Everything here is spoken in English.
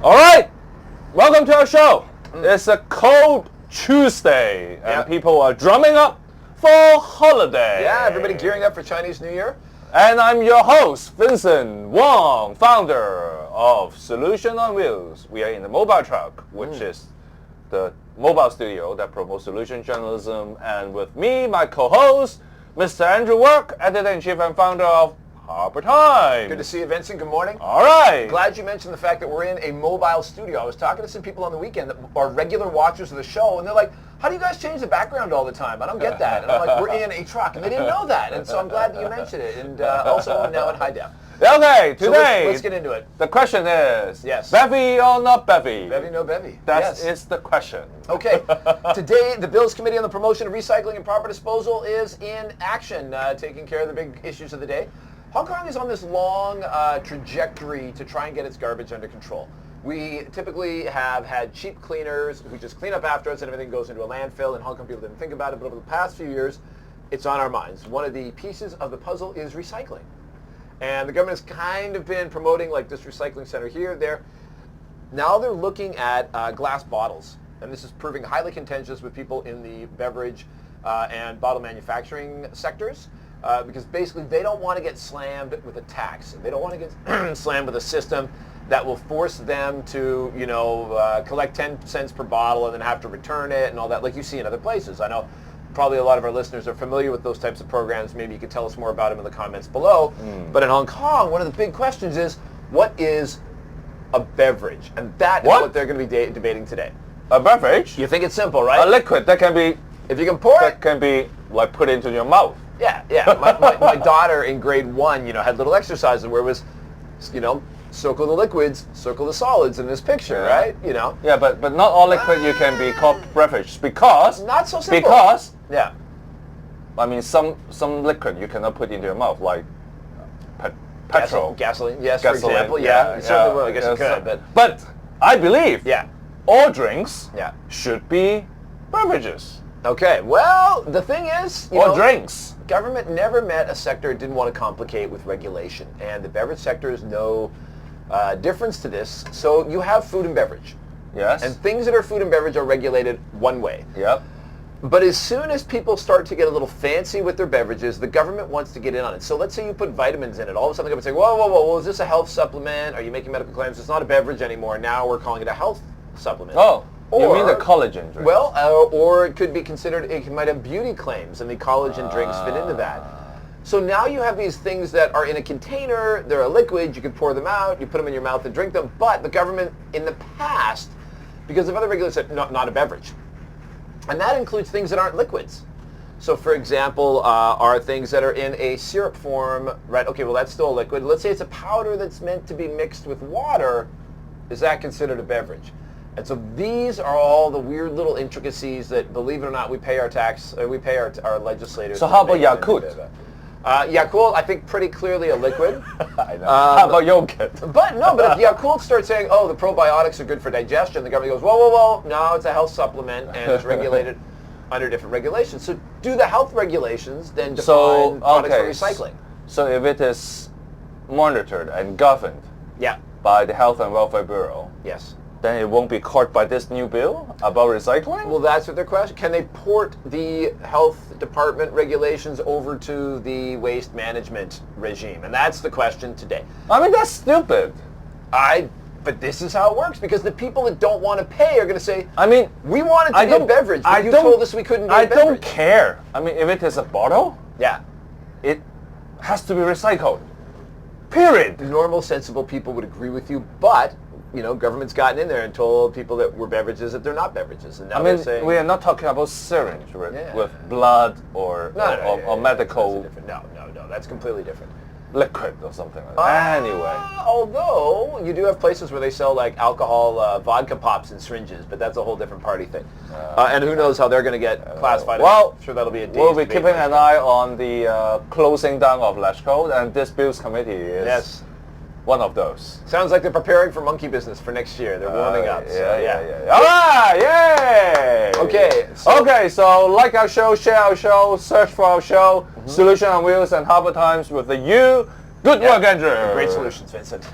All right, welcome to our show. It's a cold Tuesday, and people are drumming up for holiday. Yeah, everybody gearing up for Chinese New Year. And I'm your host, Vincent Wong, founder of Solution on Wheels. We are in the mobile truck, which is the mobile studio that promotes solution journalism. And with me, my co-host, Mr. Andrew Work, editor-in-chief and founder of Harper Time. Good to see you, Vincent. Good morning. All right. Glad you mentioned the fact that we're in a mobile studio. I was talking to some people on the weekend that are regular watchers of the show, and they're like, how do you guys change the background all the time? I don't get that. And I'm like, we're in a truck. And they didn't know that. And so I'm glad that you mentioned it. And also now in high def. Okay, today, so let's get into it. The question is, yes, bevy or not bevy? Bevy, no bevy. That is the question. Okay. Today, the Bills Committee on the Promotion of Recycling and Proper Disposal is in action, taking care of the big issues of the day. Hong Kong is on this long trajectory to try and get its garbage under control. We typically have had cheap cleaners who just clean up after us and everything goes into a landfill. In Hong Kong, people didn't think about it, but over the past few years, it's on our minds. One of the pieces of the puzzle is recycling. And the government has kind of been promoting like this recycling center here, there. Now they're looking at glass bottles. And this is proving highly contentious with people in the beverage and bottle manufacturing sectors. Because basically they don't want to get slammed with a tax. They don't want to get slammed with a system that will force them to, collect 10 cents per bottle and then have to return it and all that, like you see in other places. I know probably a lot of our listeners are familiar with those types of programs. Maybe you could tell us more about them in the comments below. But in Hong Kong, one of the big questions is, what is a beverage? And that is what they're going to be debating today. A beverage? You think it's simple, right? A liquid that can be, if you can pour that can be like put into your mouth. Yeah. My daughter in grade 1, had little exercises where it was, circle the liquids, circle the solids in this picture, right? Yeah, but not all liquid you can be called beverage because not so simple. Because I mean some liquid you cannot put into your mouth, like petrol, gasoline. Yes, for example. Yeah, you certainly will. I guess you could, but I believe all drinks should be beverages. Okay. Well, the thing is, or drinks. Government never met a sector it didn't want to complicate with regulation, and the beverage sector is no difference to this. So you have food and beverage. Yes. And things that are food and beverage are regulated one way. Yep. But as soon as people start to get a little fancy with their beverages, the government wants to get in on it. So let's say you put vitamins in it. All of a sudden the government say, whoa, is this a health supplement? Are you making medical claims? It's not a beverage anymore. Now we're calling it a health supplement. Oh. You mean the collagen drinks? Well, or it could be considered, it might have beauty claims, and the collagen drinks fit into that. So now you have these things that are in a container, they're a liquid, you can pour them out, you put them in your mouth and drink them, but the government in the past, because of other regulations, said not a beverage. And that includes things that aren't liquids. So for example, are things that are in a syrup form, right? Okay, well that's still a liquid. Let's say it's a powder that's meant to be mixed with water. Is that considered a beverage? And so these are all the weird little intricacies that, believe it or not, we pay our legislators. So how about Yakult? Yakult, I think pretty clearly a liquid. I know. How about yogurt? But if Yakult starts saying, the probiotics are good for digestion, the government goes, whoa, no, it's a health supplement and it's regulated under different regulations. So do the health regulations then define products for recycling? So if it is monitored and governed by the Health and Welfare Bureau, then it won't be caught by this new bill about recycling? Well, that's what their question. Can they port the health department regulations over to the waste management regime? And that's the question today. I mean, that's stupid. But this is how it works, because the people that don't want to pay are going to say, I mean, we wanted to get beverage, but you told us we couldn't get beverage. I don't care. I mean, if it is a bottle, it has to be recycled. Period. Normal, sensible people would agree with you, but government's gotten in there and told people that were beverages that they're not beverages. And now they're saying, we are not talking about syringe with blood or medical. No, that's completely different. Liquid or something like that. Anyway. Although you do have places where they sell like alcohol, vodka pops in syringes, but that's a whole different party thing. And who knows how they're going to get classified. Well, I'm sure that'll be a we'll be keeping an eye on the closing down of Lashko, and this Bills Committee is one of those. Sounds like they're preparing for monkey business for next year. They're warming up. All right, yay! Okay, so like our show, share our show, search for our show, Solution on Wheels and Harper Times with the U. Good work, Andrew. Great solutions, Vincent.